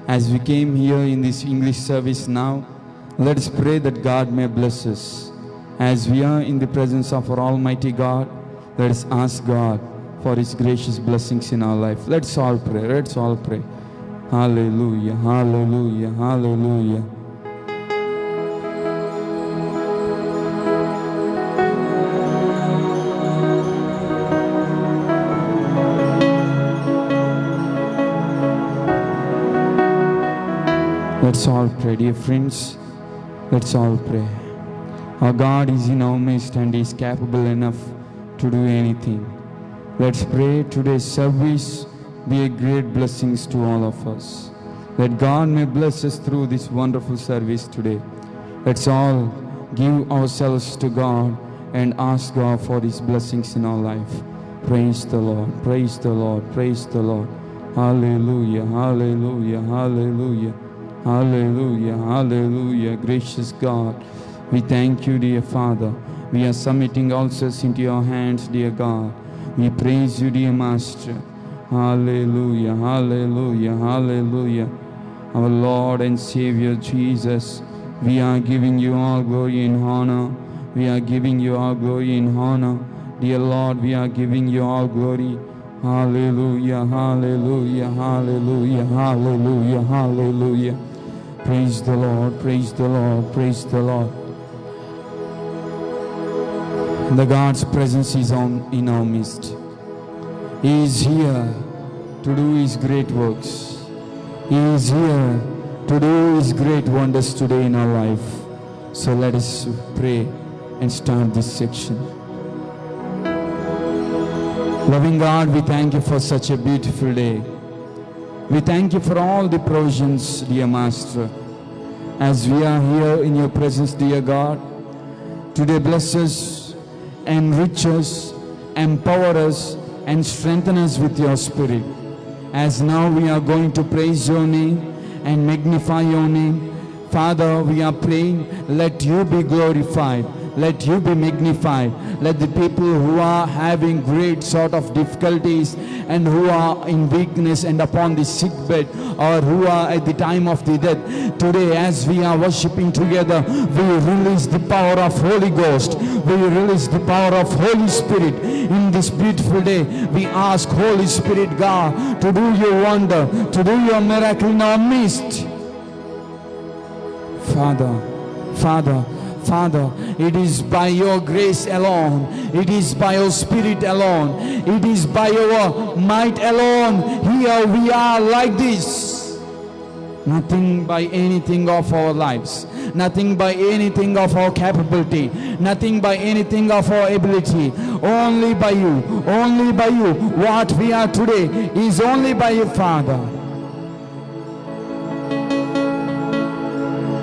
As we came here in this English service now, let us pray that God may bless us. As we are in the presence of our Almighty God, let us ask God for His gracious blessings in our life. Let's all pray. Let's all pray. Hallelujah, hallelujah, hallelujah. Let's all pray, dear friends. Let's all pray. Our God is in our midst and is capable enough to do anything. Let's pray today's service be a great blessings to all of us. That God may bless us through this wonderful service today. Let's all give ourselves to God and ask God for His blessings in our life. Praise the Lord, praise the Lord, praise the Lord. Hallelujah, hallelujah, hallelujah. Hallelujah, hallelujah, gracious God. We thank you, dear Father. We are submitting ourselves into your hands, dear God. We praise you, dear Master. Hallelujah, hallelujah, hallelujah. Our Lord and Savior Jesus, we are giving you all glory and honor. We are giving you all glory and honor. Dear Lord, we are giving you all glory. Hallelujah, hallelujah, hallelujah, hallelujah, hallelujah. Praise the Lord, praise the Lord, praise the Lord. The God's presence is in our midst. He is here to do His great works. He is here to do His great wonders today in our life. So let us pray and start this section. Loving God, we thank you for such a beautiful day. We thank you for all the provisions, dear Master. As we are here in your presence, dear God, today bless us, enrich us, empower us, and strengthen us with your Spirit. As now we are going to praise your name and magnify your name, Father, we are praying, let you be glorified. Let you be magnified. Let the people who are having great sort of difficulties and who are in weakness and upon the sick bed or who are at the time of the death, today as we are worshiping together, we release the power of Holy Ghost. We release the power of Holy Spirit in this beautiful day. We ask Holy Spirit God to do your wonder, to do your miracle in our midst. Father, it is by your grace alone, it is by your Spirit alone, it is by your might alone. Here we are like this. Nothing by anything of our lives, nothing by anything of our capability, nothing by anything of our ability. Only by you, only by you. What we are today is only by you, Father.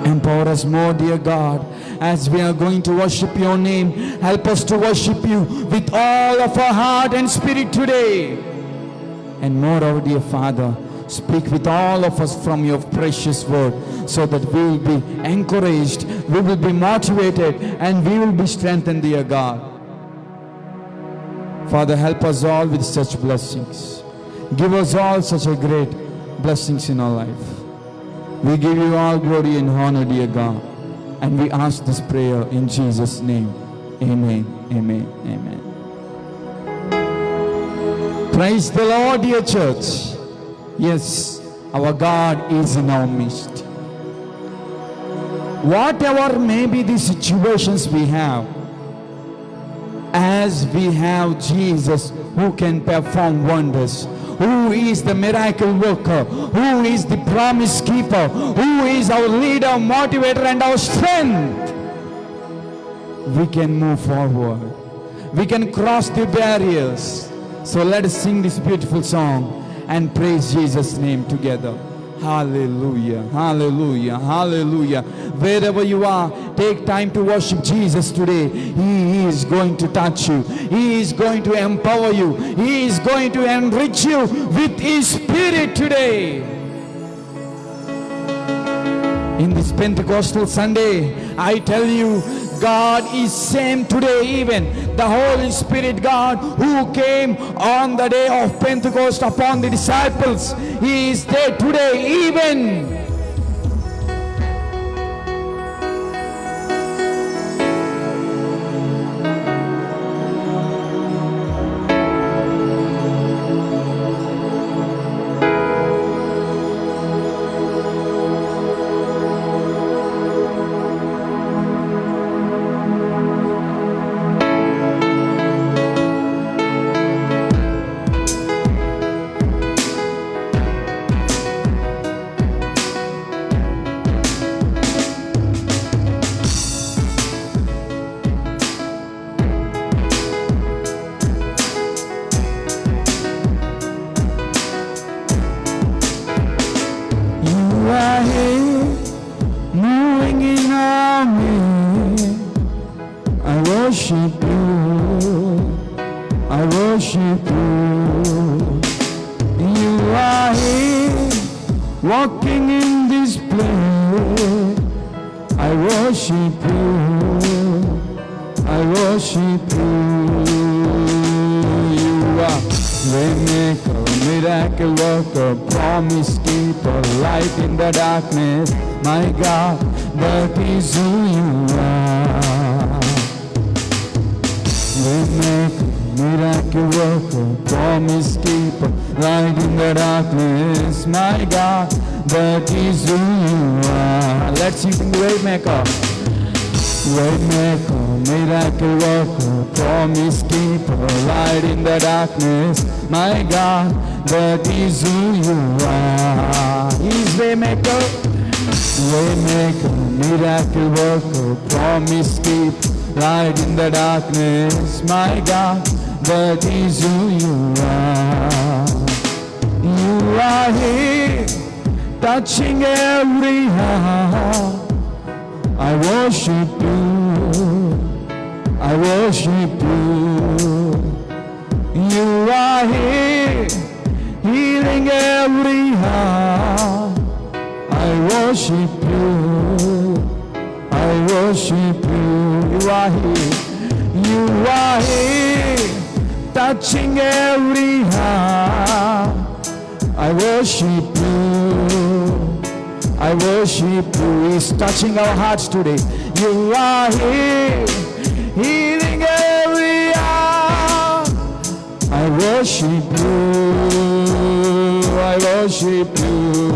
Empower us more, dear God, as we are going to worship your name. Help us to worship you with all of our heart and spirit today. And moreover, dear Father, speak with all of us from your precious word, so that we will be encouraged, we will be motivated, and we will be strengthened, dear God. Father, help us all with such blessings. Give us all such a great blessings in our life. We give you all glory and honor, dear God. And we ask this prayer in Jesus' name. Amen, amen, amen. Praise the Lord, dear church. Yes, our God is in our midst. Whatever may be the situations we have, as we have Jesus who can perform wonders, who is the miracle worker, who is the promise keeper, who is our leader, motivator, and our strength, we can move forward. We can cross the barriers. So let us sing this beautiful song and praise Jesus' name together. Hallelujah, hallelujah, hallelujah. Wherever you are, take time to worship Jesus today. He is going to touch you. He is going to empower you. He is going to enrich you with His Spirit today. In this Pentecostal Sunday, I tell you, God is same today even. The Holy Spirit God who came on the day of Pentecost upon the disciples, He is there today even. Walking in this place, I worship you, I worship you. You are waymaker, miracle worker, promise keeper, light in the darkness. My God, that is who you are. Waymaker, miracle worker, promise keeper, light in the darkness. My God, that is who you are. Let's sing the Waymaker. Waymaker, miracle worker, promise keeper, light in the darkness. My God, that is who you are. He's Waymaker. Waymaker, miracle worker, promise keeper, light in the darkness. My God, that is who you are. You are here, touching every heart. I worship you, I worship you. You are here, healing every heart. I worship you, I worship you. You are here, you are here, touching every heart. I worship you, I worship you. He's touching our hearts today. You are here, healing every heart. I worship you, I worship you.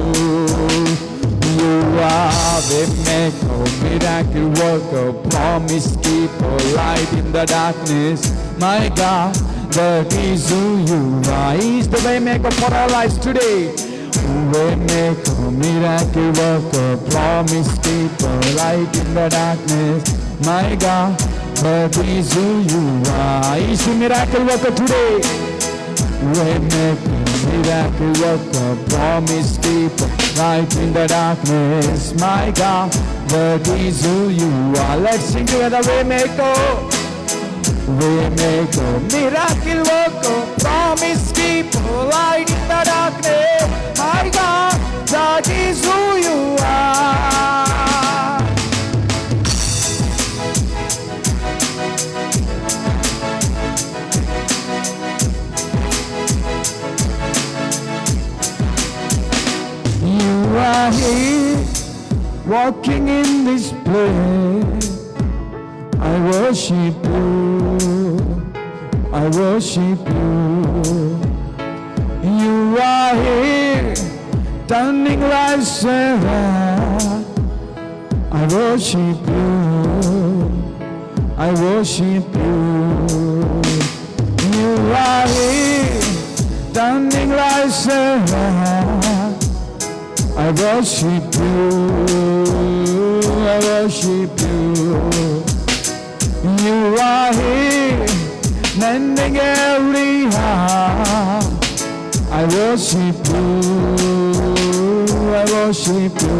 You are the maker, miracle worker, promise keeper, light in the darkness. My God, that is who you are. He's the way maker for our lives today. Waymaker, miracle worker, promise keeper, light in the darkness. My God, that is who you are. He's the miracle worker today. Waymaker, miracle worker, promise keeper, light in the darkness. My God, that is who you are. Let's sing together, Waymaker. Waymaker, miracle worker, promise keeper, light in the darkness. My God, that is who you are. You are here, walking in this place. I worship you, I worship you. You are here, turning lives around. I worship you, I worship you. You are here, turning lives around. I worship you, I worship you. You are here, mending every heart. I worship you, I worship you.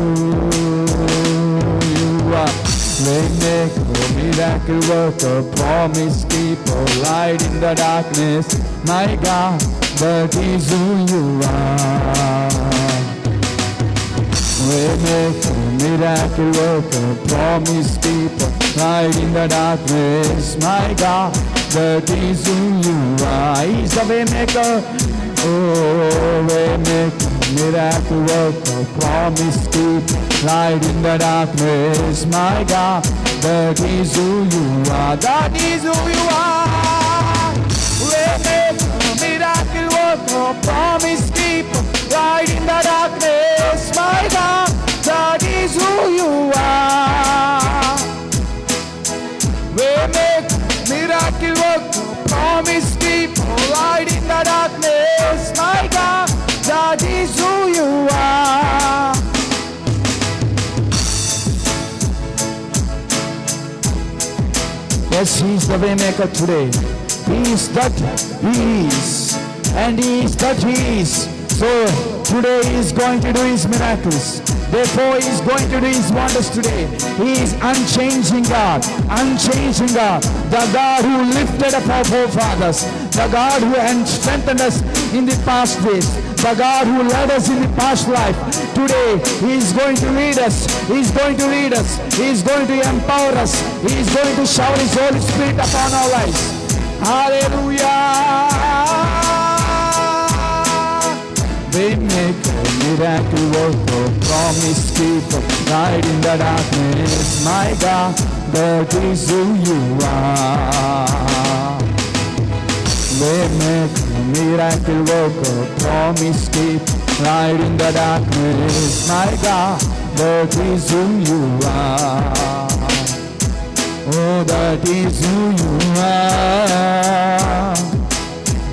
You are waymaker, miracle worker, promise keeper, light in the darkness. My God, that is who you are. Waymaker, miracle worker, promise keeper, light in the darkness, my God, that is who you are. He's the waymaker. Oh, waymaker, miracle worker, promise keeper, light in the darkness, my God, that is who you are. That is who you are. Waymaker, miracle worker, promise keeper, light in the darkness, my God, that is who you are. Waymaker, miracle worker, promise keeper, light in the darkness, my God, that is who you are. Yes, He is the waymaker today. He is that He is, and He is that He is. So today He is going to do His miracles. Therefore He is going to do His wonders today. He is unchanging God, unchanging God, the God who lifted up our forefathers, the God who strengthened us in the past days, the God who led us in the past life. Today He is going to lead us. He is going to lead us. He is going to empower us. He is going to shower His Holy Spirit upon our lives. Hallelujah. Waymaker, miracle worker, promise keeper, light in the darkness, my God, that is who you are. Waymaker, miracle worker, promise keeper, light in the darkness, my God, that is who you are. Oh, that is who you are.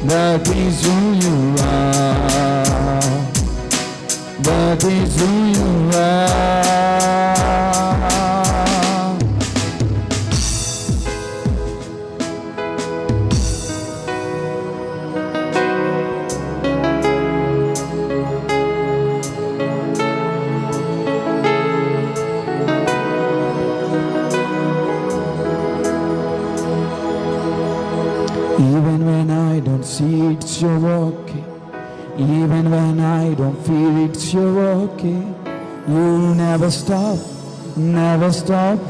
That is who you are. That is who you are. Even when I don't see it's your working, even when I don't feel it's your working, you never stop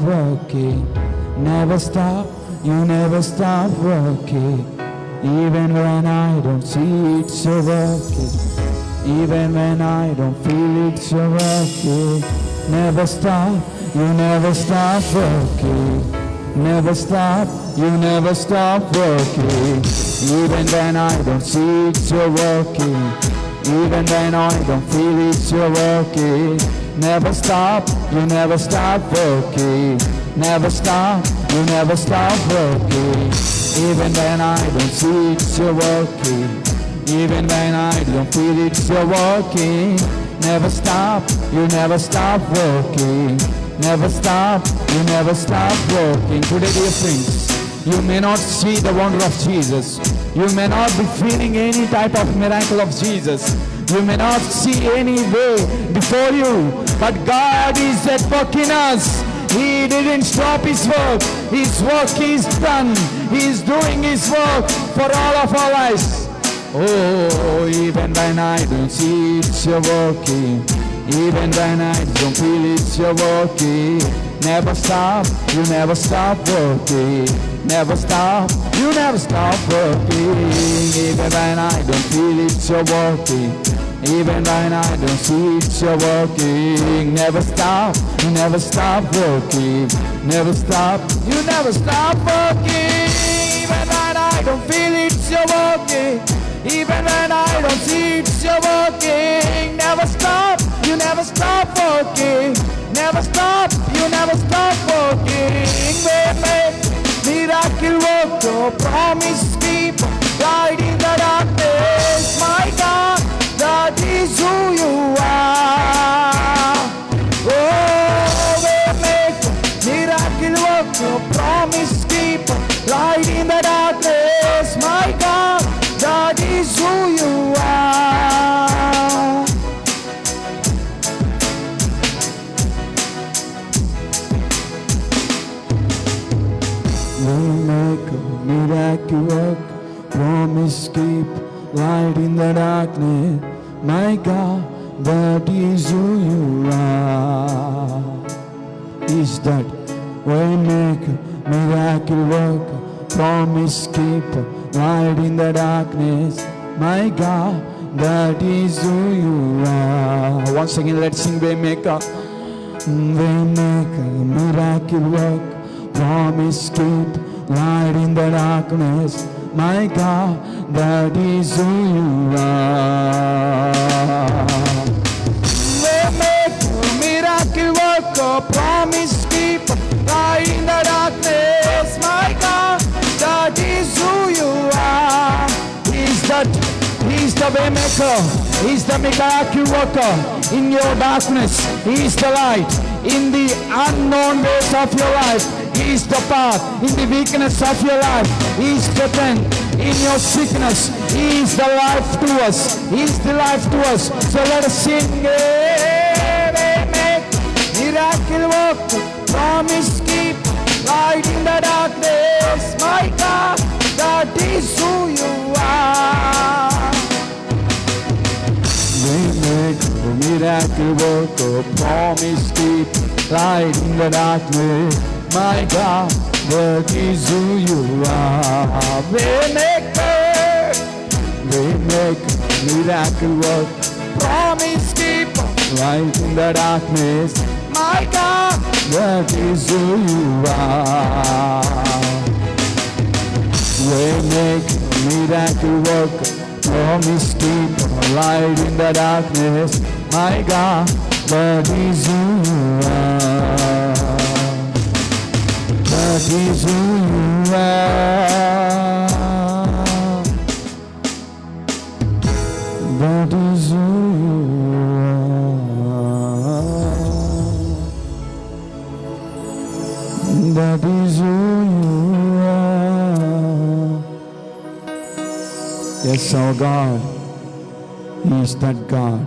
working, never stop, you never stop working. Even when I don't see it's your working, even when I don't feel it's your working, never stop, you never stop working. Never stop, you never stop working. Even when I don't see it's you're working, even when I don't feel it's you're working. Never stop, you never stop working. Never stop, you never stop working. Even when I don't see it's you're working, even when I don't feel it's you're working. Never stop, you never stop working. Never stop, you never stop working. Today, dear friends, you may not see the wonder of Jesus. You may not be feeling any type of miracle of Jesus. You may not see any way before you. But God is at work in us. He didn't stop His work. His work is done. He is doing His work for all of our lives. Oh, even when I don't see it, you're working. Even when I don't feel it's you're working. Never stop, you never stop working. Never stop, you never stop working. Even when I don't feel it's you're working. Even when I don't see it's you're working. Never stop, you never stop working. Never stop, you never stop working. Even when I don't feel it's you're working. Even when I don't see it's you're working. Never stop, you never stop working. Never stop, you never stop working. Miracle worker, promise keeper, light in the darkness, my God, that is who you are. Oh, miracle worker, promise keeper, light in the darkness, my God, that is who you are. Waymaker, miracle worker, promise keep, light in the darkness, my God, that is who you are. promise keeper, light in the darkness. My God, that is who you are. Once again, let's sing Waymaker. Waymaker, miracle work, promise keeper, light in the darkness. My God, that is who you are. Waymaker, miracle worker, promise keeper, light in the darkness. My God, that is who you are. He's the waymaker. He's the miracle worker. In your darkness, He is the light. In the unknown ways of your life, He is the path. In the weakness of your life, He is the strength. In your sickness, He is the life to us. He is the life to us. So let us sing. Miracle worker, promise keep, light in the darkness. My God, that is who you are. Waymaker, miracle worker, promise keep, light in the darkness. My God, that is who you are. Waymaker, miracle worker, promise keep, light in the darkness. My God, that is who you are. Waymaker, miracle worker, promise keeper, light in the darkness. My God, that is who you are. That is who you are. That is who you are. That is who you are. Yes, our God, He is that God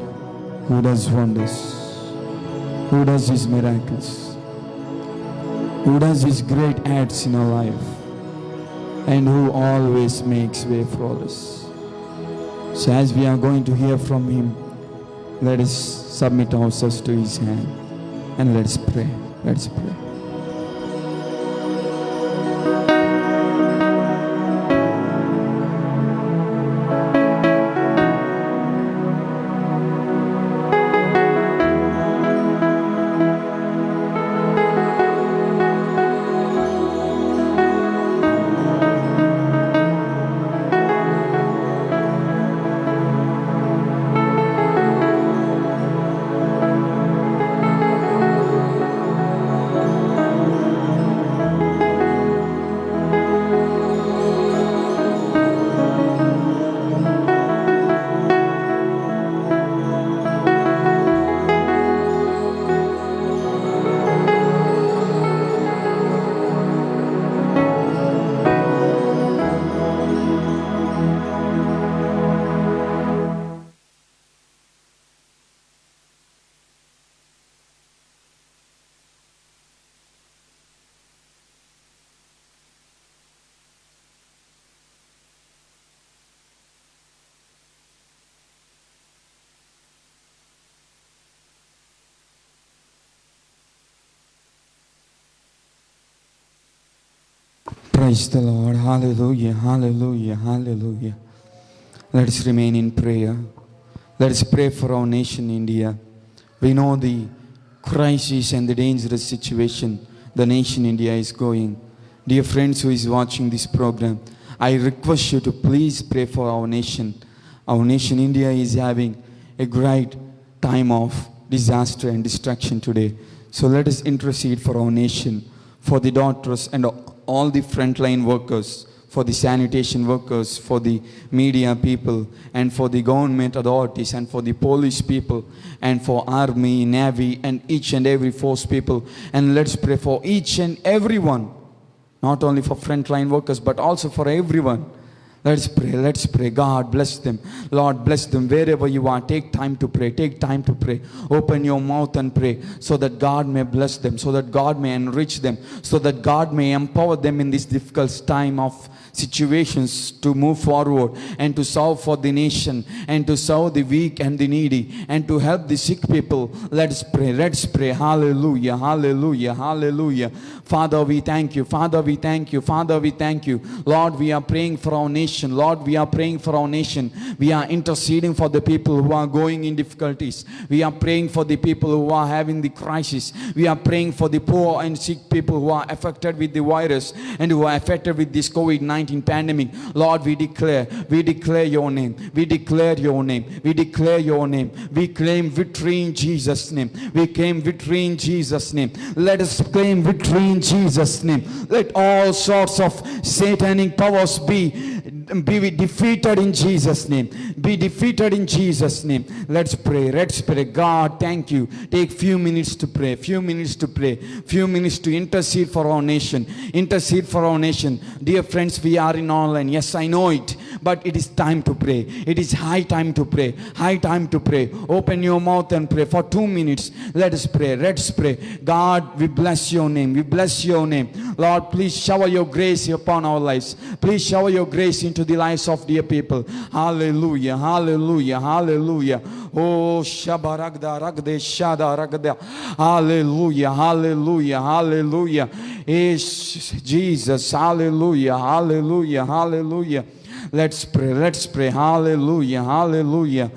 who does wonders, who does His miracles, who does His great acts in our life, and who always makes way for us. So as we are going to hear from Him, let us submit ourselves to His hand and let's pray. Let's pray. Praise the Lord. Hallelujah, hallelujah, hallelujah. Let us remain in prayer. Let us pray for our nation, India. We know the crisis and the dangerous situation the nation India is going. Dear friends who is watching this program, I request you to please pray for our nation. Our nation India is having a great time of disaster and destruction today. So let us intercede for our nation, for the doctors and all the frontline workers, for the sanitation workers, for the media people, and for the government authorities, and for the police people, and for army, navy, and each and every force people. And let's pray for each and everyone, not only for frontline workers, but also for everyone. Let's pray, let's pray. God bless them. Lord bless them. Wherever you are, take time to pray. Take time to pray. Open your mouth and pray so that God may bless them, so that God may enrich them, so that God may empower them in this difficult time of situations to move forward and to serve for the nation and to serve the weak and the needy and to help the sick people. Let's pray. Let's pray. Hallelujah. Hallelujah. Hallelujah. Father, we thank you. Father, we thank you. Father, we thank you. Lord, we are praying for our nation. Lord, we are praying for our nation. We are interceding for the people who are going in difficulties. We are praying for the people who are having the crisis. We are praying for the poor and sick people who are affected with the virus and who are affected with this COVID-19 pandemic. Lord, we declare your name. We declare your name. We declare your name. We claim victory in Jesus' name. We claim victory in Jesus' name. Let us claim victory in Jesus' name. Let all sorts of satanic powers be defeated in Jesus' name. Be defeated in Jesus' name. Let's pray. Let's pray. God, thank you. Take few minutes to pray. Few minutes to pray. Few minutes to intercede for our nation. Intercede for our nation. Dear friends, we are in online. Yes, I know it. But it is time to pray. It is high time to pray. High time to pray. Open your mouth and pray for 2 minutes. Let us pray. Let's pray. God, we bless your name. We bless your name. Lord, please shower your grace upon our lives. Please shower your grace into the lives of dear people. Hallelujah. Hallelujah. Hallelujah. Oh, Shabaragda Ragde Shada Ragda. Hallelujah. Hallelujah. Hallelujah. Jesus. Hallelujah. Hallelujah. Hallelujah. Let's pray. Let's pray. Hallelujah. Hallelujah.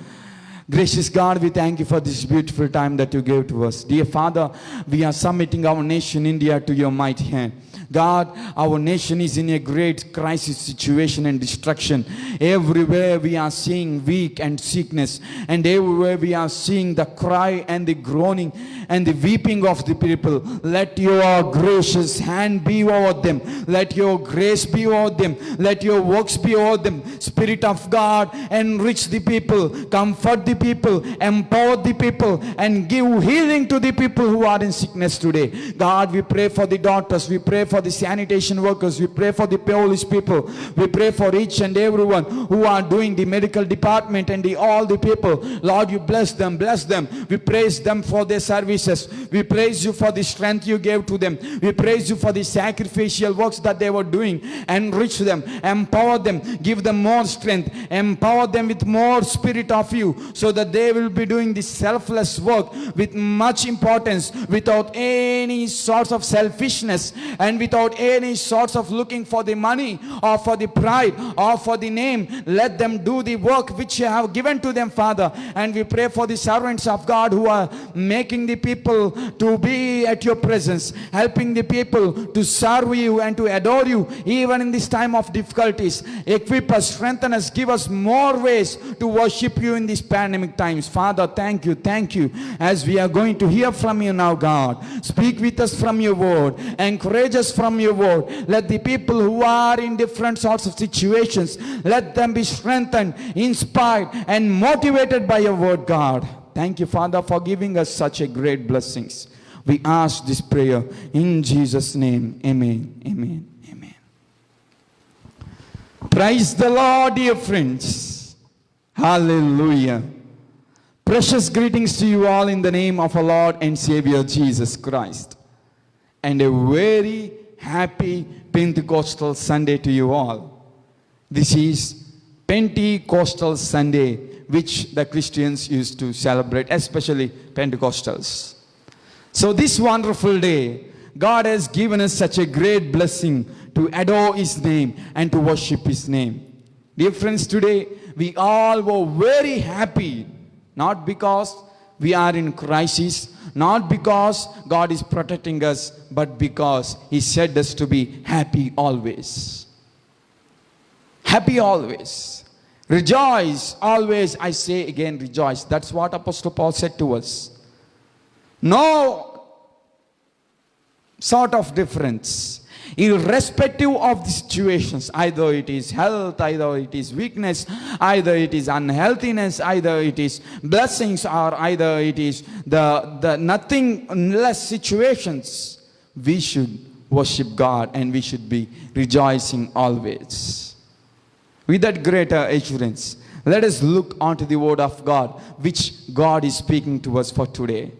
Gracious God, we thank you for this beautiful time that you gave to us. Dear Father, we are submitting our nation India to your mighty hand. God, our nation is in a great crisis situation and destruction. Everywhere we are seeing weak and sickness, and everywhere we are seeing the cry and the groaning and the weeping of the people. Let your gracious hand be over them. Let your grace be over them. Let your works be over them. Spirit of God, enrich the people, comfort the people, empower the people, and give healing to the people who are in sickness today. God, we pray for the doctors. We pray for the sanitation workers. We pray for the police people. We pray for each and everyone who are doing the medical department and all the people. Lord, you bless them. Bless them. We praise them for their services. We praise you for the strength you gave to them. We praise you for the sacrificial works that they were doing. Enrich them. Empower them. Give them more strength. Empower them with more spirit of you, so that they will be doing this selfless work with much importance, without any sorts of selfishness, and without any sorts of looking for the money or for the pride or for the name. Let them do the work which you have given to them, Father. And we pray for the servants of God who are making the people to be at your presence, helping the people to serve you and to adore you even in this time of difficulties. Equip us, strengthen us, give us more ways to worship you in these pandemic times. Father, thank you. Thank you. As we are going to hear from you now, God, speak with us from your word. Encourage us from your word. Let the people who are in different sorts of situations, let them be strengthened, inspired, and motivated by your word, God. Thank you, Father, for giving us such a great blessings. We ask this prayer in Jesus' name. Amen. Amen. Amen. Praise the Lord, dear friends. Hallelujah. Precious greetings to you all in the name of our Lord and Savior Jesus Christ. And a very happy Pentecostal Sunday to you all. This is Pentecostal Sunday, which the Christians used to celebrate, especially Pentecostals. So this wonderful day, God has given us such a great blessing to adore His name and to worship His name. Dear friends, today we all were very happy, not because we are in crisis, not because God is protecting us, but because He said us to be happy always. Happy always. Rejoice always. I say again, rejoice. That's what Apostle Paul said to us. No sort of difference. Irrespective of the situations, either it is health, either it is weakness, either it is unhealthiness, either it is blessings, or either it is the nothing less situations, we should worship God and we should be rejoicing always. With that greater assurance, let us look onto the word of God, which God is speaking to us for today.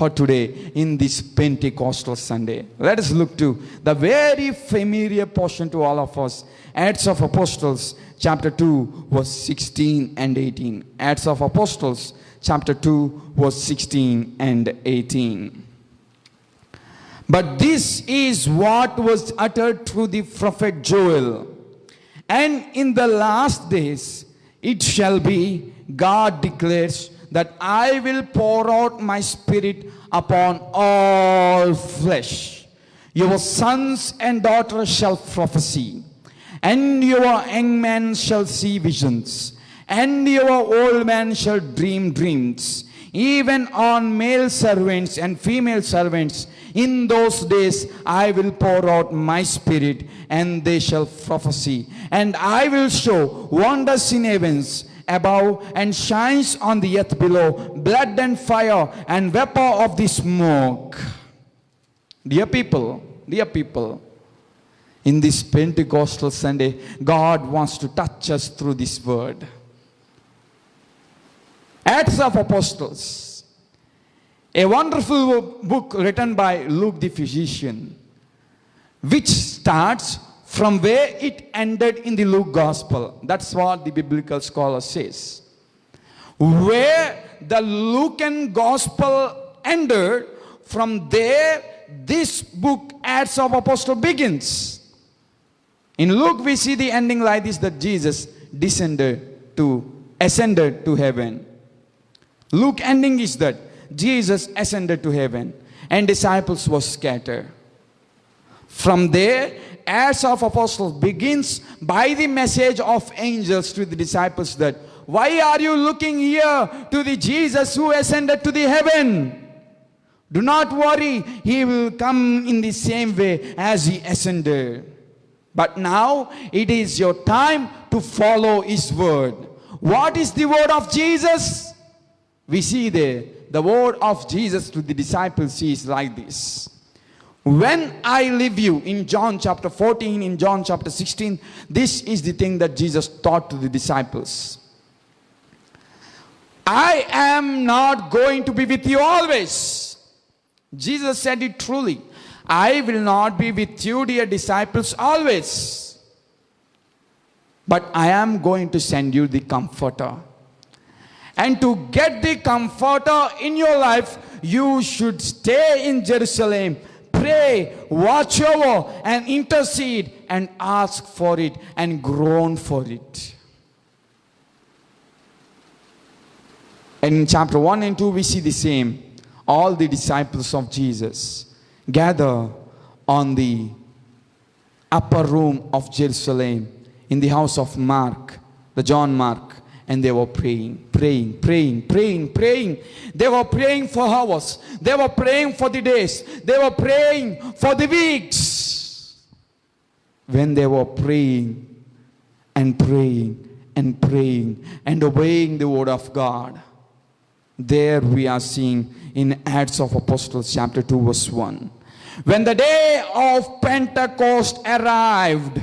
for today in this Pentecostal Sunday. Let us look to the very familiar portion to all of us, Acts of Apostles, chapter 2, verse 16 and 18. Acts of Apostles, chapter 2, verse 16 and 18. But this is what was uttered through the prophet Joel. And in the last days it shall be, God declares, that I will pour out my spirit upon all flesh. Your sons and daughters shall prophesy, and your young men shall see visions, and your old men shall dream dreams. Even on male servants and female servants, in those days I will pour out my spirit, and they shall prophesy. And I will show wonders in heavens above and shines on the earth below, blood and fire and vapor of the smoke. Dear people, in this Pentecostal Sunday, God wants to touch us through this word. Acts of Apostles, a wonderful book written by Luke the physician, which starts from where it ended in the Luke Gospel. That's what the biblical scholar says. Where the Lucan Gospel ended, from there this book, Acts of Apostles, begins. In Luke we see the ending like this, that Jesus ascended to heaven. Luke ending is that Jesus ascended to heaven and disciples were scattered. From there, Acts of Apostles begins by the message of angels to the disciples that, why are you looking here to the Jesus who ascended to the heaven? Do not worry, he will come in the same way as he ascended. But now it is your time to follow his word. What is the word of Jesus? We see there, the word of Jesus to the disciples is like this. When I leave you, in John chapter 14, in John chapter 16, this is the thing that Jesus taught to the disciples. I am not going to be with you always. Jesus said it truly. I will not be with you, dear disciples, always. But I am going to send you the Comforter. And to get the Comforter in your life, you should stay in Jerusalem. Pray, watch over, and intercede, and ask for it, and groan for it. And in chapter 1 and 2, we see the same. All the disciples of Jesus gather on the upper room of Jerusalem, in the house of Mark, the John Mark, and they were praying. They were praying for hours. They were praying for the days. They were praying for the weeks. When they were praying and obeying the word of God, there we are seeing in Acts of Apostles chapter 2 verse 1. When the day of Pentecost arrived,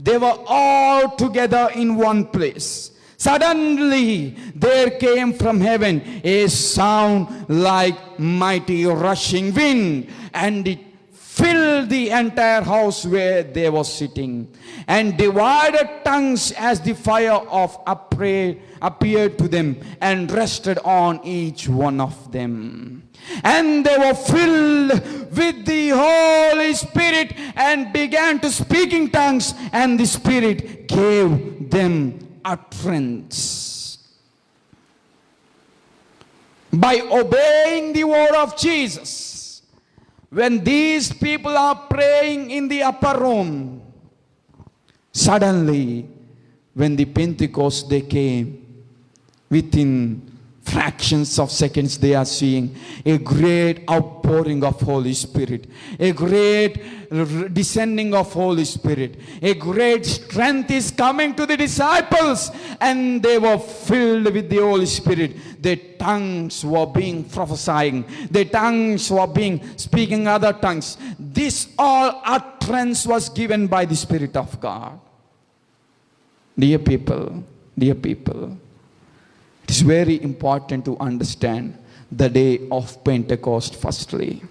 they were all together in one place. Suddenly there came from heaven a sound like mighty rushing wind, and it filled the entire house where they were sitting. And divided tongues as the fire of appeared to them and rested on each one of them. And they were filled with the Holy Spirit and began to speak in tongues, and the Spirit gave them utterance. By obeying the word of Jesus, when these people are praying in the upper room, suddenly when the Pentecost day came, within fractions of seconds they are seeing a great outpouring of Holy Spirit, a great descending of Holy Spirit, a great strength is coming to the disciples, and they were filled with the Holy Spirit. Their tongues were being prophesying, their tongues were being speaking other tongues. This all utterance was given by the Spirit of God. Dear people, it is very important to understand the day of Pentecost firstly.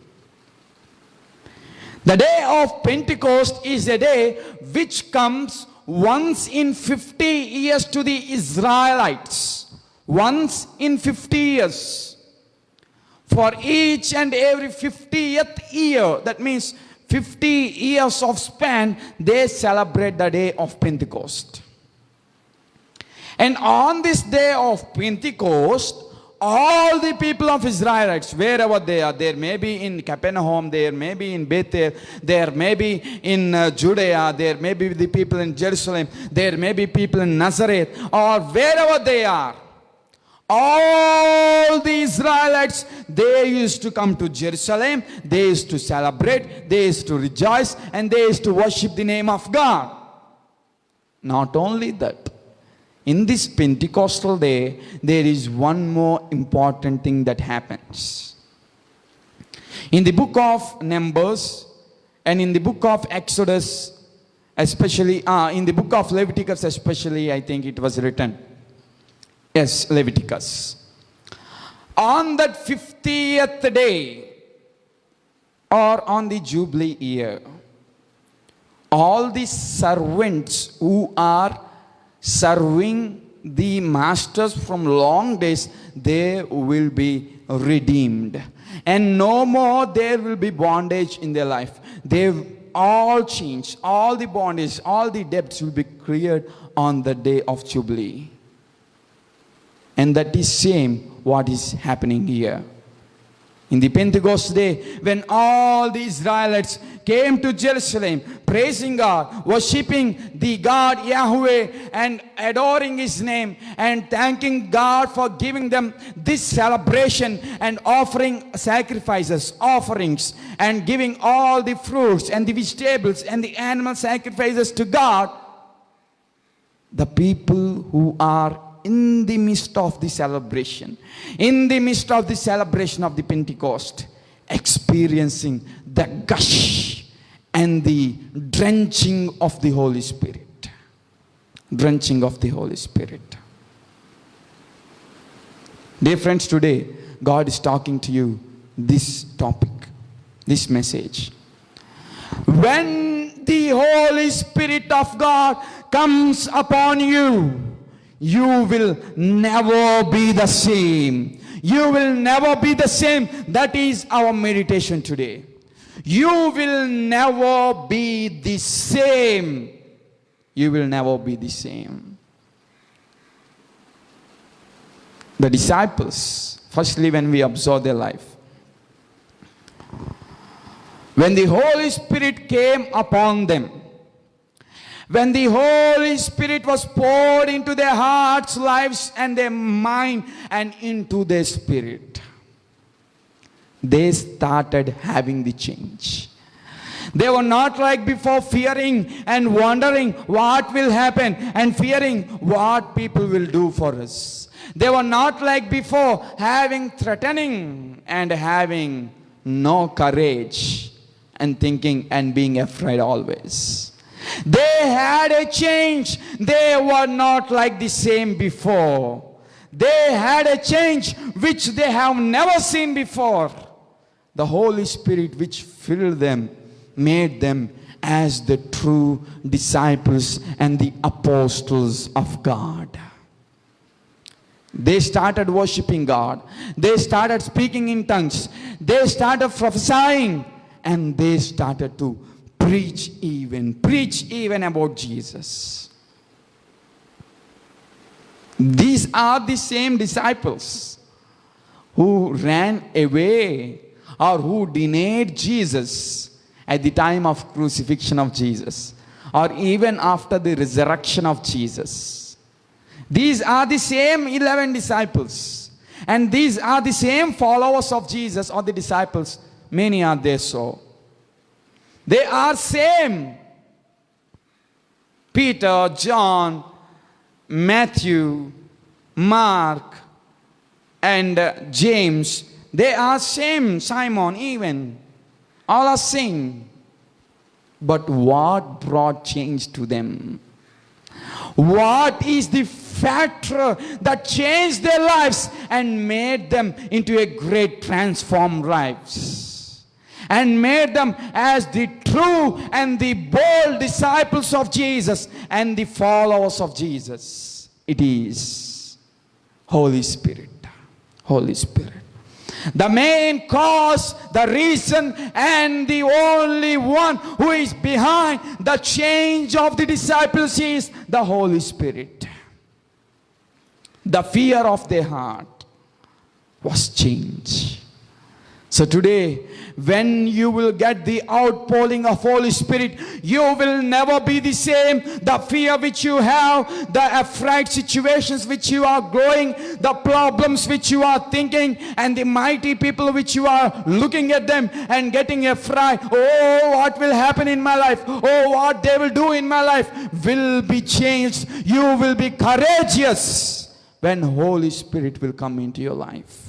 The day of Pentecost is a day which comes once in 50 years to the Israelites. Once in 50 years. For each and every 50th year, that means 50 years of span, they celebrate the day of Pentecost. And on this day of Pentecost, all the people of Israelites, wherever they are, there may be in Capernaum, there may be in Bethel, there may be in Judea, there may be the people in Jerusalem, there may be people in Nazareth, or wherever they are. All the Israelites, they used to come to Jerusalem, they used to celebrate, they used to rejoice, and they used to worship the name of God. Not only that, in this Pentecostal day, there is one more important thing that happens. In the book of Numbers and in the book of Exodus, especially, in the book of Leviticus especially, I think it was written. Yes, Leviticus. On that 50th day, or on the Jubilee year, all the servants who are serving the masters from long days, they will be redeemed. And no more there will be bondage in their life. They've all changed. All the bondage, all the debts will be cleared on the day of Jubilee. And that is same what is happening here. In the Pentecost day, when all the Israelites came to Jerusalem, praising God, worshipping the God Yahweh and adoring His name and thanking God for giving them this celebration and offering sacrifices, offerings, and giving all the fruits and the vegetables and the animal sacrifices to God, the people who are in the midst of the celebration, in the midst of the celebration of the Pentecost, experiencing the gush and the drenching of the Holy Spirit. Drenching of the Holy Spirit. Dear friends, today God is talking to you this topic, this message. When the Holy Spirit of God comes upon you, you will never be the same. You will never be the same. That is our meditation today. You will never be the same. You will never be the same. The disciples, firstly, when we observe their life, when the Holy Spirit came upon them, when the Holy Spirit was poured into their hearts, lives, and their mind, and into their spirit, they started having the change. They were not like before, fearing and wondering what will happen and fearing what people will do for us. They were not like before, having threatening and having no courage and thinking and being afraid always. They had a change. They were not like the same before. They had a change which they have never seen before. The Holy Spirit which filled them made them as the true disciples and the apostles of God. They started worshiping God. They started speaking in tongues. They started prophesying. And they started to preach even about Jesus. These are the same disciples who ran away or who denied Jesus at the time of crucifixion of Jesus or even after the resurrection of Jesus. These are the same 11 disciples, and these are the same followers of Jesus or the disciples. Many are there so. They are same. Peter, John, Matthew, Mark, and James. They are same. Simon even. All are same. But what brought change to them? What is the factor that changed their lives and made them into a great transformed lives, and made them as the true and the bold disciples of Jesus and the followers of Jesus. It is Holy Spirit. Holy Spirit. The main cause, the reason, and the only one who is behind the change of the disciples is the Holy Spirit. The fear of their heart was changed. So today, when you will get the outpouring of Holy Spirit, you will never be the same. The fear which you have, the afraid situations which you are going, the problems which you are thinking, and the mighty people which you are looking at them and getting afraid. Oh, what will happen in my life? Oh, what they will do in my life will be changed. You will be courageous when Holy Spirit will come into your life.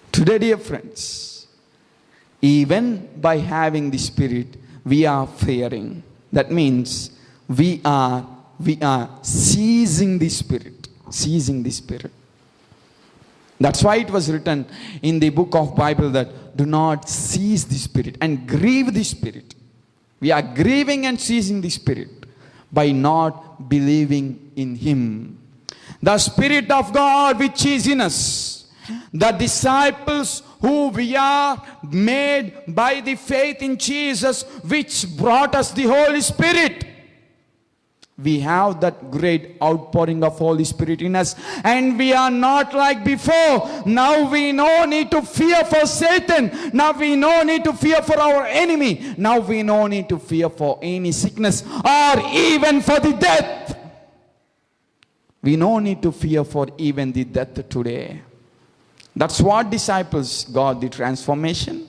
Today, dear friends, even by having the Spirit, we are fearing. That means we are seizing the Spirit. Seizing the Spirit. That's why it was written in the book of Bible that do not seize the Spirit and grieve the Spirit. We are grieving and seizing the Spirit by not believing in Him. The Spirit of God which is in us. The disciples who we are made by the faith in Jesus, which brought us the Holy Spirit. We have that great outpouring of Holy Spirit in us, and we are not like before. Now we no need to fear for Satan. Now we no need to fear for our enemy. Now we no need to fear for any sickness or even for the death. We no need to fear for even the death today. That's what disciples got the transformation.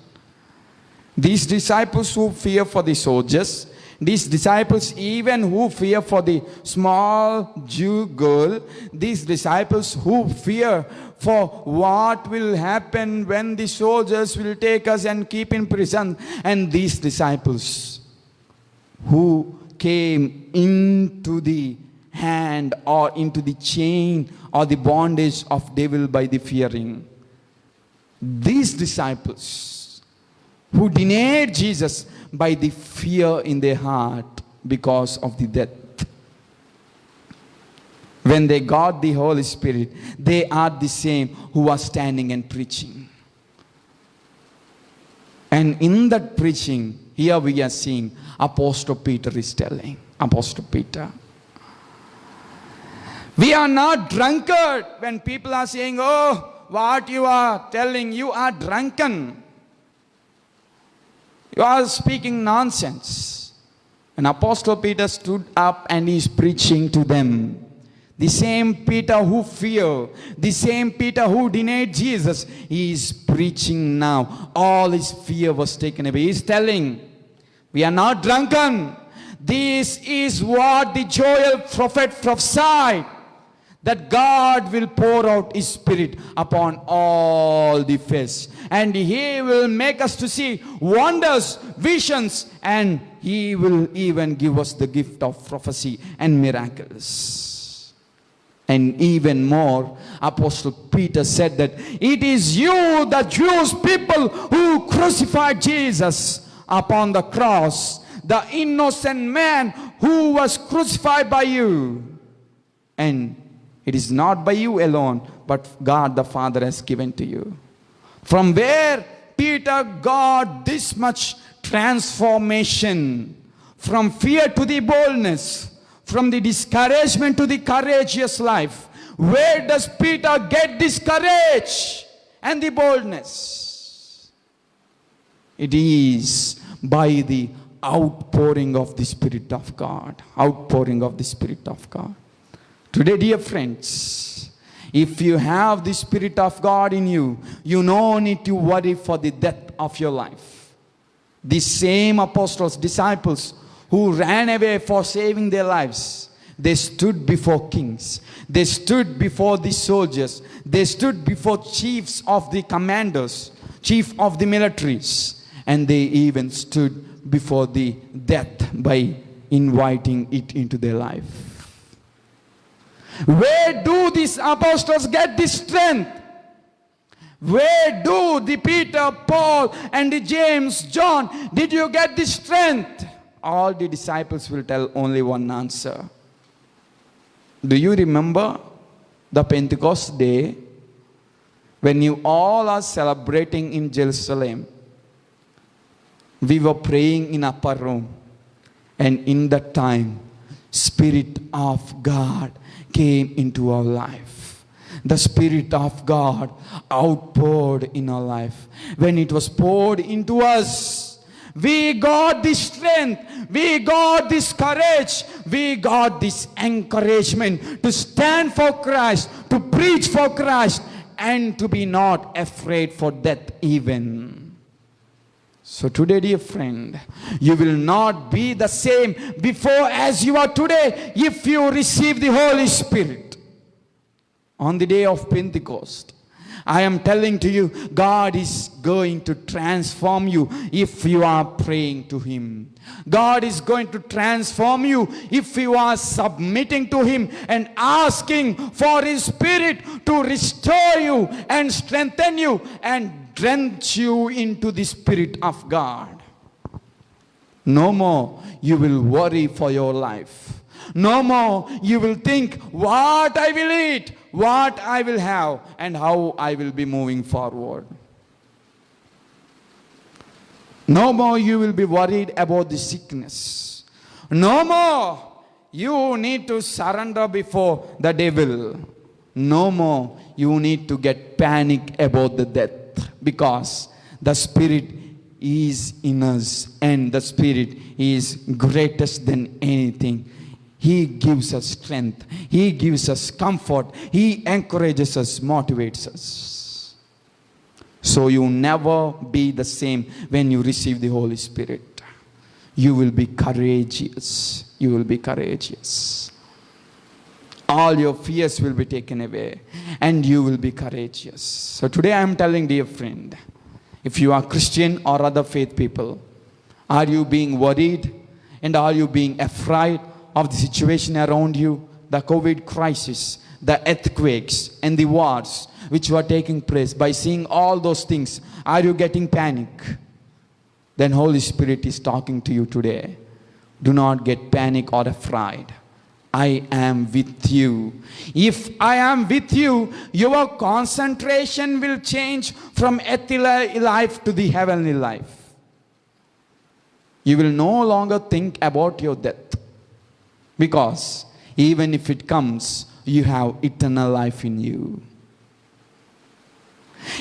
These disciples who fear for the soldiers, these disciples even who fear for the small Jew girl, these disciples who fear for what will happen when the soldiers will take us and keep in prison, and these disciples who came into the hand or into the chain or the bondage of devil by the fearing. These disciples who denied Jesus by the fear in their heart because of the death. When they got the Holy Spirit, they are the same who are standing and preaching. And in that preaching, here we are seeing Apostle Peter is telling. Apostle Peter. We are not drunkard when people are saying, oh, what you are telling, you are drunken. You are speaking nonsense. And Apostle Peter stood up and is preaching to them. The same Peter who feared, the same Peter who denied Jesus, he is preaching now. All his fear was taken away. He is telling, we are not drunken. This is what the Joel prophet prophesied, that God will pour out His Spirit upon all the face. And He will make us to see wonders, visions, and He will even give us the gift of prophecy and miracles. And even more, Apostle Peter said that it is you, the Jewish people, who crucified Jesus upon the cross, the innocent man who was crucified by you. And it is not by you alone, but God the Father has given to you. From where Peter got this much transformation, from fear to the boldness, from the discouragement to the courageous life. Where does Peter get this courage and the boldness? It is by the outpouring of the Spirit of God. Outpouring of the Spirit of God. Today, dear friends, if you have the Spirit of God in you, you no need to worry for the death of your life. The same apostles, disciples who ran away for saving their lives, they stood before kings. They stood before the soldiers. They stood before chiefs of the commanders, chief of the militaries. And they even stood before the death by inviting it into their life. Where do these apostles get this strength? Where do the Peter, Paul, and the James, John, did you get this strength? All the disciples will tell only one answer. Do you remember the Pentecost day when you all are celebrating in Jerusalem? We were praying in upper room, and in that time, Spirit of God came into our life. The Spirit of God outpoured in our life. When it was poured into us, we got this strength, we got this courage, we got this encouragement to stand for Christ, to preach for Christ, and to be not afraid for death even. So today, dear friend, you will not be the same before as you are today if you receive the Holy Spirit. On the day of Pentecost, I am telling to you, God is going to transform you if you are praying to Him. God is going to transform you if you are submitting to Him and asking for His Spirit to restore you and strengthen you and drench you into the Spirit of God. No more you will worry for your life. No more you will think what I will eat, what I will have, and how I will be moving forward. No more you will be worried about the sickness. No more you need to surrender before the devil. No more you need to get panic about the death, because the Spirit is in us and the Spirit is greatest than anything. He gives us strength. He gives us comfort. He encourages us, motivates us. So you never be the same when you receive the Holy Spirit. You will be courageous. You will be courageous. All your fears will be taken away and you will be courageous. So today I am telling, dear friend, if you are Christian or other faith people, are you being worried and are you being afraid of the situation around you, the COVID crisis, the earthquakes and the wars which were taking place? By seeing all those things, are you getting panic? Then Holy Spirit is talking to you today. Do not get panic or afraid. I am with you. If I am with you, your concentration will change from earthly life to the heavenly life. You will no longer think about your death, because even if it comes, you have eternal life in you.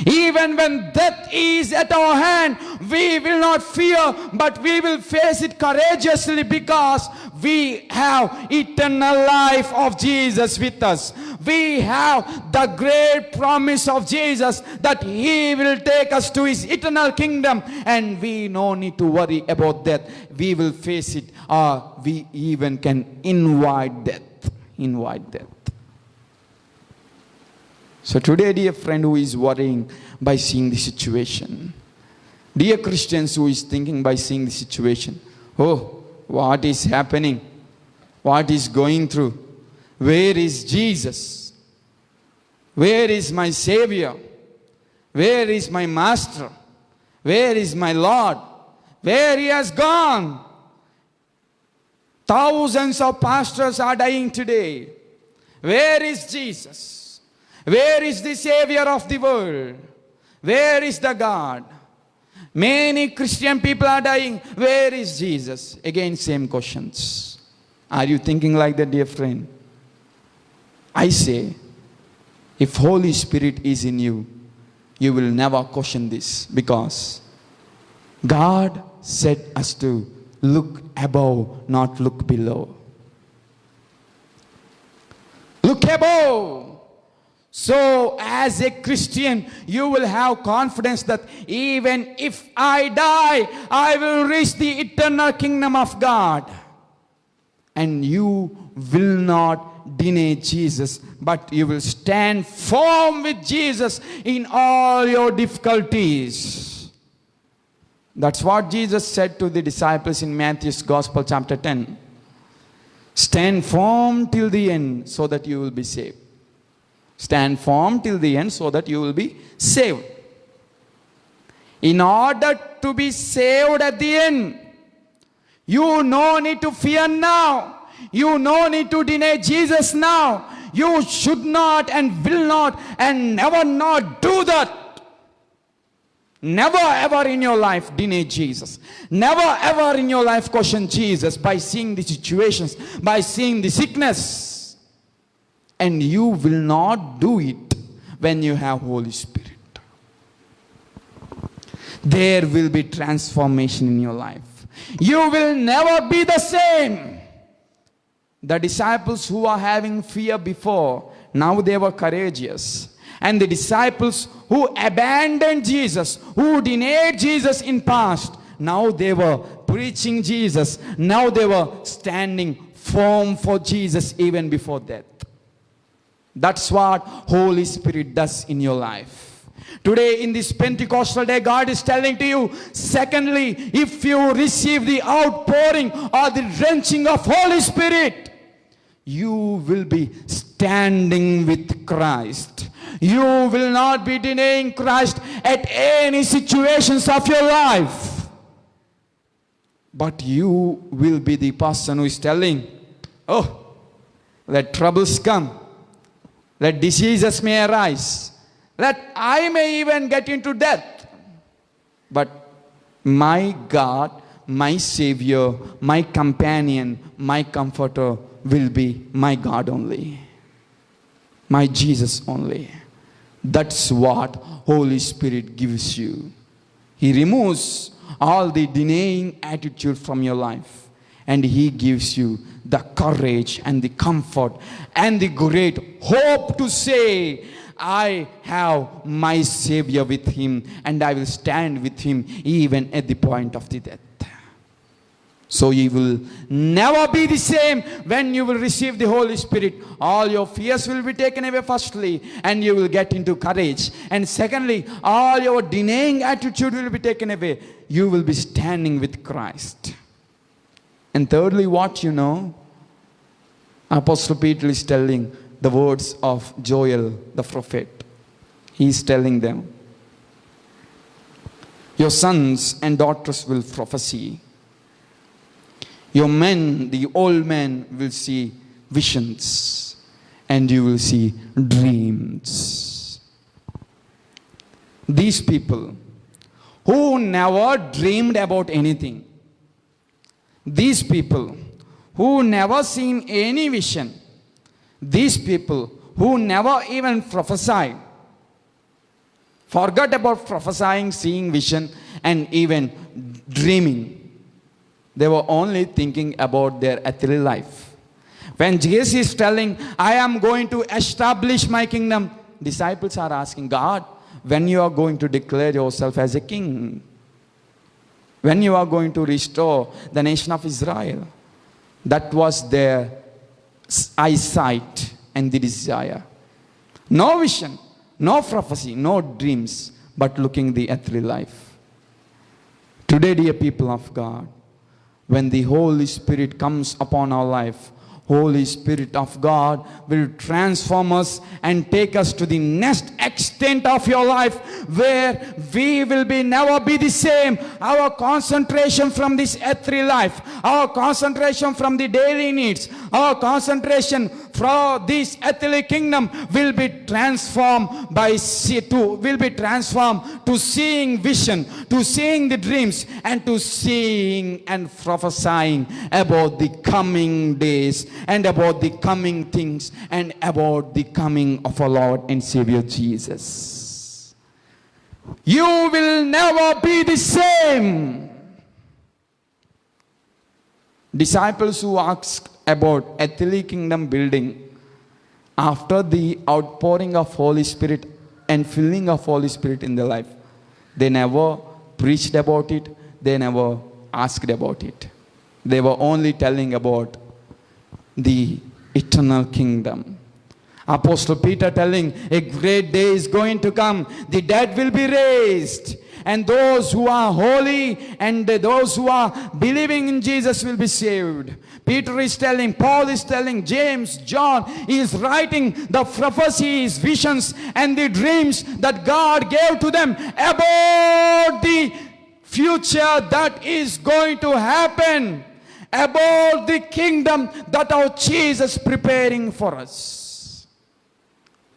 Even when death is at our hand, we will not fear, but we will face it courageously, because we have eternal life of Jesus with us. We have the great promise of Jesus that He will take us to His eternal kingdom, and we no need to worry about death. We will face it, or we even can invite death. Invite death. So today, dear friend who is worrying by seeing the situation, dear Christians who is thinking by seeing the situation, oh, what is happening? What is going through? Where is Jesus? Where is my Savior? Where is my Master? Where is my Lord? Where He has gone? Thousands of pastors are dying today. Where is Jesus? Where is the Savior of the world? Where is the God? Many Christian people are dying. Where is Jesus? Again, same questions. Are you thinking like that, dear friend? I say, if Holy Spirit is in you, you will never question this, because God said us to look above, not look below. Look above. So as a Christian, you will have confidence that even if I die, I will reach the eternal kingdom of God. And you will not deny Jesus, but you will stand firm with Jesus in all your difficulties. That's what Jesus said to the disciples in Matthew's Gospel chapter 10. Stand firm till the end so that you will be saved. Stand firm till the end so that you will be saved. In order to be saved at the end, you no need to fear now. You no need to deny Jesus now. You should not and will not and never not do that. Never ever in your life deny Jesus. Never ever in your life question Jesus by seeing the situations, by seeing the sickness. And you will not do it when you have Holy Spirit. There will be transformation in your life. You will never be the same. The disciples who are having fear before, now they were courageous. And the disciples who abandoned Jesus, who denied Jesus in past, now they were preaching Jesus. Now they were standing firm for Jesus even before death. That's what Holy Spirit does in your life. Today in this Pentecostal day, God is telling to you, secondly, if you receive the outpouring or the drenching of Holy Spirit, you will be standing with Christ. You will not be denying Christ at any situations of your life. But you will be the person who is telling, oh, let troubles come. Let diseases may arise. Let I may even get into death. But my God, my Savior, my companion, my comforter will be my God only. My Jesus only. That's what Holy Spirit gives you. He removes all the denying attitude from your life. And He gives you the courage and the comfort and the great hope to say, I have my Savior with Him and I will stand with Him even at the point of the death. So you will never be the same when you will receive the Holy Spirit. All your fears will be taken away firstly, and you will get into courage. And secondly, all your denying attitude will be taken away. You will be standing with Christ. And thirdly, what you know, Apostle Peter is telling the words of Joel the prophet. He is telling them, your sons and daughters will prophesy. Your men, the old men, will see visions, and you will see dreams. These people who never dreamed about anything, these people who never seen any vision, these people who never even prophesied, forgot about prophesying, seeing vision, and even dreaming. They were only thinking about their earthly life. When Jesus is telling, I am going to establish my kingdom, disciples are asking, God, when you are going to declare yourself as a king? When you are going to restore the nation of Israel? That was their eyesight and the desire. No vision, no prophecy, no dreams, but looking the earthly life. Today, dear people of God, when the Holy Spirit comes upon our life, Holy Spirit of God will transform us and take us to the next extent of your life where we will never be the same. Our concentration from this earthly life, our concentration from the daily needs, our concentration from this earthly kingdom will be transformed to seeing vision, to seeing the dreams, and to seeing and prophesying about the coming days and about the coming things and about the coming of our Lord and Savior Jesus. You will never be the same. Disciples who asked about earthly kingdom building after the outpouring of Holy Spirit and filling of Holy Spirit in their life, they never preached about it, they never asked about it. They were only telling about the eternal kingdom. Apostle Peter telling, a great day is going to come, the dead will be raised, and those who are holy and those who are believing in Jesus will be saved. Peter is telling, Paul is telling, James, John is writing the prophecies, visions, and the dreams that God gave to them about the future that is going to happen, about the kingdom that our Jesus preparing for us.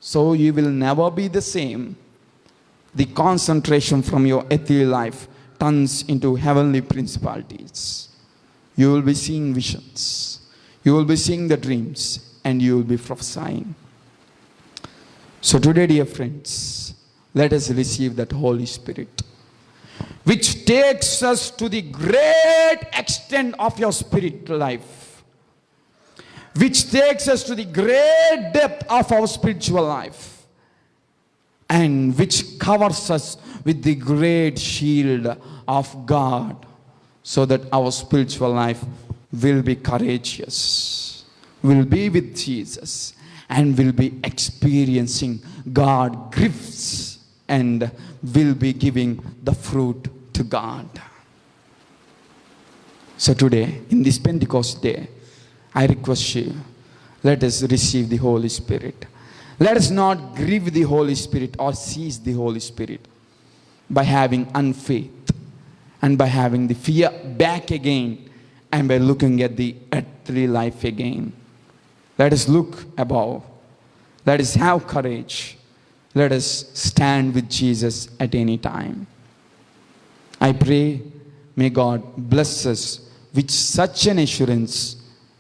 So you will never be the same. The concentration from your earthly life turns into heavenly principalities. You will be seeing visions. You will be seeing the dreams, and you will be prophesying. So today, dear friends, let us receive that Holy Spirit, which takes us to the great extent of your spiritual life, which takes us to the great depth of our spiritual life, and which covers us with the great shield of God, so that our spiritual life will be courageous, will be with Jesus, and will be experiencing God gifts, and will be giving the fruit to God. So today, in this Pentecost day, I request you, let us receive the Holy Spirit. Let us not grieve the Holy Spirit or seize the Holy Spirit by having unfaith and by having the fear back again and by looking at the earthly life again. Let us look above. Let us have courage. Let us stand with Jesus at any time. I pray, may God bless us with such an assurance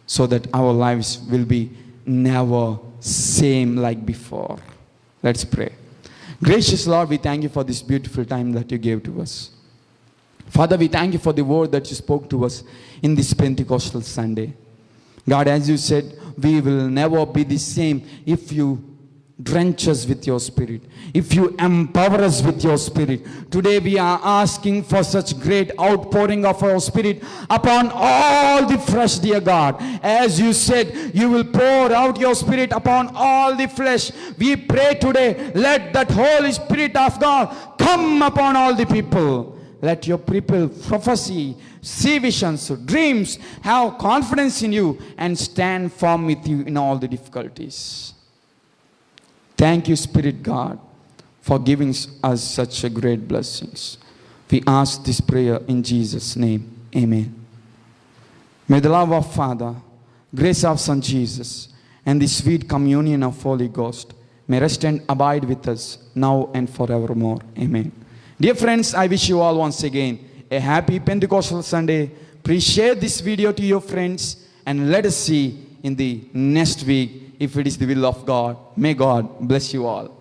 so that our lives will be never same like before. Let's pray. Gracious Lord, we thank you for this beautiful time that you gave to us. Father, we thank you for the word that you spoke to us in this Pentecostal Sunday. God, as you said, we will never be the same if you drench us with your Spirit, if you empower us with your Spirit. Today we are asking for such great outpouring of our Spirit upon all the flesh, dear God. As you said, you will pour out your Spirit upon all the flesh. We pray today, let that Holy Spirit of God come upon all the people. Let your people prophesy, see visions, dreams, have confidence in you, and stand firm with you in all the difficulties. Thank you, Spirit God, for giving us such a great blessings. We ask this prayer in Jesus' name. Amen. May the love of Father, grace of Son Jesus, and the sweet communion of Holy Ghost may rest and abide with us now and forevermore. Amen. Dear friends, I wish you all once again a happy Pentecostal Sunday. Please share this video to your friends, and let us see in the next week if it is the will of God. May God bless you all.